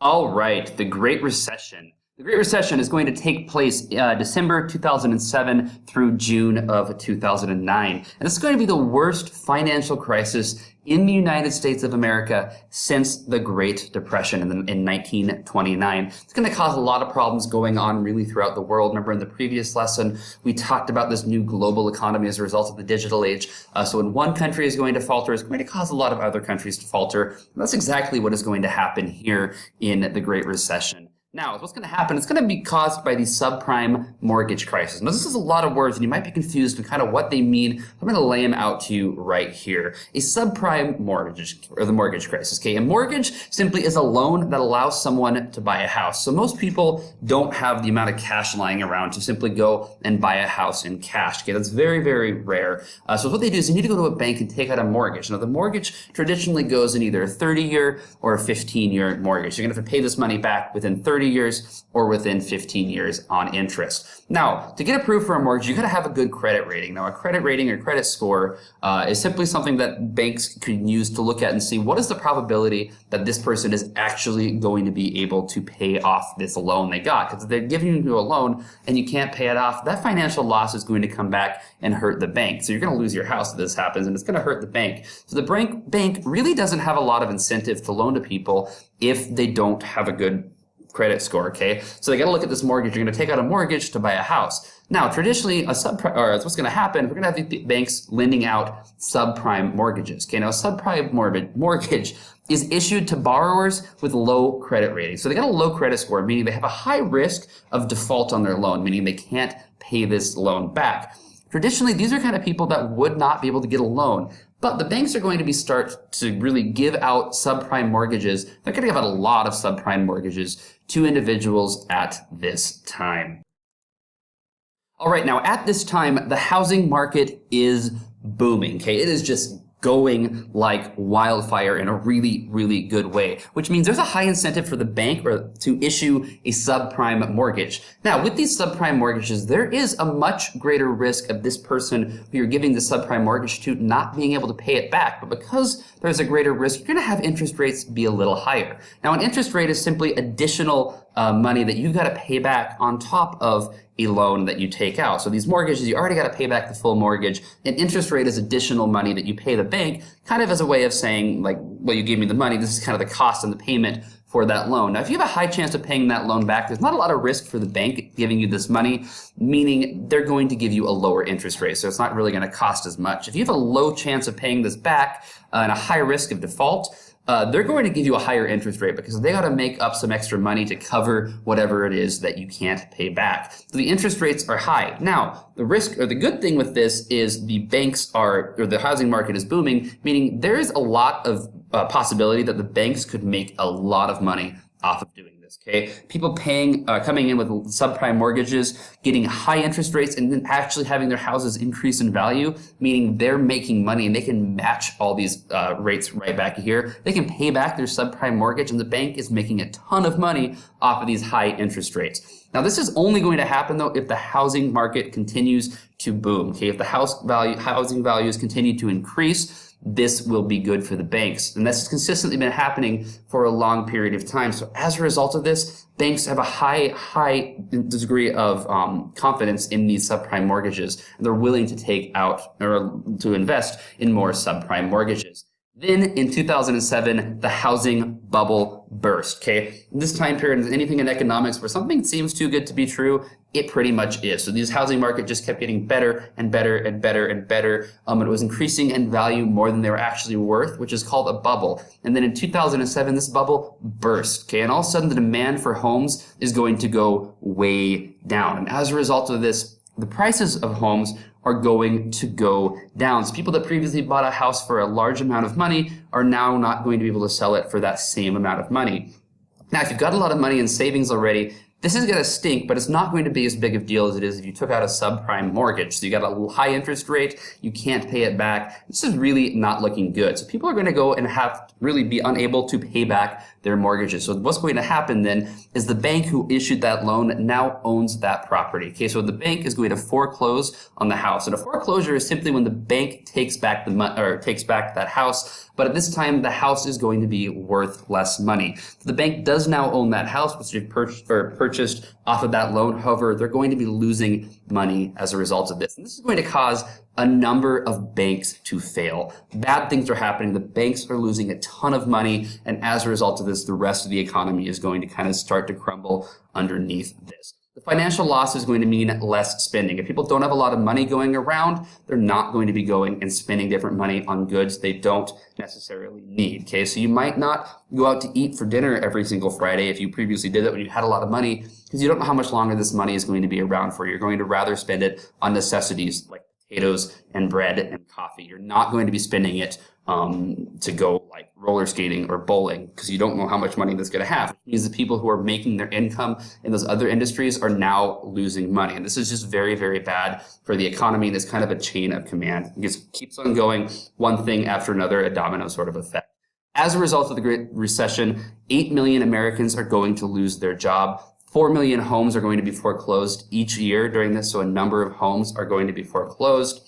All right, the Great Recession. The Great Recession is going to take place December 2007 through June of 2009. And this is going to be the worst financial crisis in the United States of America since the Great Depression in 1929. It's going to cause a lot of problems going on really throughout the world. Remember in the previous lesson, we talked about this new global economy as a result of the digital age. So when one country is going to falter, it's going to cause a lot of other countries to falter. And that's exactly what is going to happen here in the Great Recession. Now, what's going to happen? It's going to be caused by the subprime mortgage crisis. Now, this is a lot of words, and you might be confused on kind of what they mean. I'm going to lay them out to you right here. A subprime mortgage, or the mortgage crisis. Okay, a mortgage simply is a loan that allows someone to buy a house. So most people don't have the amount of cash lying around to simply go and buy a house in cash. Okay, that's very, very rare. So what they do is they need to go to a bank and take out a mortgage. Now, the mortgage traditionally goes in either a 30-year or a 15-year mortgage. You're going to have to pay this money back within 30 years or within 15 years on interest. Now, to get approved for a mortgage, you got to have a good credit rating. Now, a credit rating or credit score is simply something that banks could use to look at and see what is the probability that this person is actually going to be able to pay off this loan they got. Because if they're giving you a loan and you can't pay it off, that financial loss is going to come back and hurt the bank. So you're going to lose your house if this happens, and it's going to hurt the bank. So the bank really doesn't have a lot of incentive to loan to people if they don't have a good credit score, okay? So they got to look at this mortgage. You're going to take out a mortgage to buy a house. Now, traditionally, what's going to happen, we're going to have the banks lending out subprime mortgages, okay? Now, a subprime mortgage is issued to borrowers with low credit ratings. So they got a low credit score, meaning they have a high risk of default on their loan, meaning they can't pay this loan back. Traditionally, these are kind of people that would not be able to get a loan. But the banks are going to start to really give out subprime mortgages. They're going to give out a lot of subprime mortgages to individuals at this time. All right, now at this time, the housing market is booming. Okay, it is just going like wildfire in a really, really good way, which means there's a high incentive for the bank to issue a subprime mortgage. Now, with these subprime mortgages, there is a much greater risk of this person who you're giving the subprime mortgage to not being able to pay it back. But because there's a greater risk, you're going to have interest rates be a little higher. Now, an interest rate is simply additional money that you've got to pay back on top of a loan that you take out. So these mortgages, you already got to pay back the full mortgage. An interest rate is additional money that you pay the bank, kind of as a way of saying, like, well, you gave me the money. This is kind of the cost and the payment for that loan. Now, if you have a high chance of paying that loan back, there's not a lot of risk for the bank giving you this money, meaning they're going to give you a lower interest rate. So it's not really going to cost as much. If you have a low chance of paying this back and a high risk of default, they're going to give you a higher interest rate because they got to make up some extra money to cover whatever it is that you can't pay back. So the interest rates are high. Now, the risk or the good thing with this is the housing market is booming, meaning there is a lot of possibility that the banks could make a lot of money off of doing this. Okay, people coming in with subprime mortgages, getting high interest rates, and then actually having their houses increase in value, meaning they're making money and they can match all these rates right back here. They can pay back their subprime mortgage, and the bank is making a ton of money off of these high interest rates. Now, this is only going to happen though if the housing market continues to boom. Okay, if the housing values continue to increase, this will be good for the banks. And that's consistently been happening for a long period of time. So as a result of this, banks have a high degree of confidence in these subprime mortgages. And they're willing to take out or to invest in more subprime mortgages. Then in 2007, the housing bubble burst, okay? In this time period, anything in economics where something seems too good to be true, it pretty much is. So this housing market just kept getting better and better and better and better. It was increasing in value more than they were actually worth, which is called a bubble. And then in 2007, this bubble burst, okay? And all of a sudden, the demand for homes is going to go way down. And as a result of this, the prices of homes are going to go down. So people that previously bought a house for a large amount of money are now not going to be able to sell it for that same amount of money. Now, if you've got a lot of money in savings already, this is going to stink, but it's not going to be as big of a deal as it is if you took out a subprime mortgage. So you got a high interest rate, you can't pay it back. This is really not looking good. So people are going to go and have really be unable to pay back their mortgages. So what's going to happen then is the bank who issued that loan now owns that property. Okay, so the bank is going to foreclose on the house. And a foreclosure is simply when the bank takes back takes back that house, but at this time the house is going to be worth less money. So the bank does now own that house, which they've purchased off of that loan. However, they're going to be losing money as a result of this. And this is going to cause a number of banks to fail. Bad things are happening. The banks are losing a ton of money. And as a result of this, the rest of the economy is going to kind of start to crumble underneath this. The financial loss is going to mean less spending. If people don't have a lot of money going around, they're not going to be going and spending different money on goods they don't necessarily need. Okay, so you might not go out to eat for dinner every single Friday if you previously did that when you had a lot of money, because you don't know how much longer this money is going to be around for. You're going to rather spend it on necessities like potatoes and bread and coffee. You're not going to be spending it to go like roller skating or bowling, because you don't know how much money that's going to have. Which means the people who are making their income in those other industries are now losing money. And this is just very, very bad for the economy. And it's kind of a chain of command. It just keeps on going, one thing after another, a domino sort of effect. As a result of the Great Recession, 8 million Americans are going to lose their job. 4 million homes are going to be foreclosed each year during this, so a number of homes are going to be foreclosed.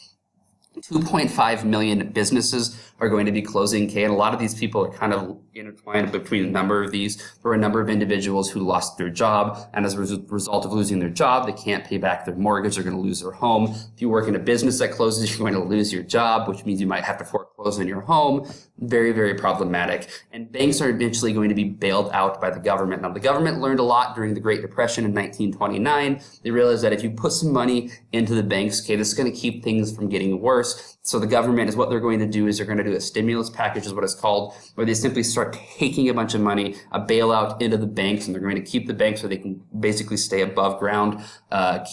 2.5 million businesses are going to be closing, okay, and a lot of these people are kind of intertwined between a number of these. There were a number of individuals who lost their job, and as a result of losing their job, they can't pay back their mortgage, they're going to lose their home. If you work in a business that closes, you're going to lose your job, which means you might have to foreclose on your home. Very, very problematic. And banks are eventually going to be bailed out by the government. Now, the government learned a lot during the Great Depression in 1929. They realized that if you put some money into the banks, okay, this is going to keep things from getting worse. So the government is what they're going to do is they're going to do a stimulus package is what it's called, where they simply start taking a bunch of money, a bailout into the banks, and they're going to keep the banks so they can basically stay above ground,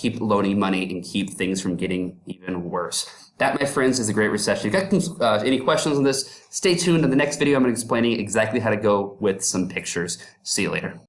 keep loaning money, and keep things from getting even worse. That, my friends, is the Great Recession. If you got any questions on this, stay tuned. In the next video, I'm going to be explaining exactly how to go with some pictures. See you later.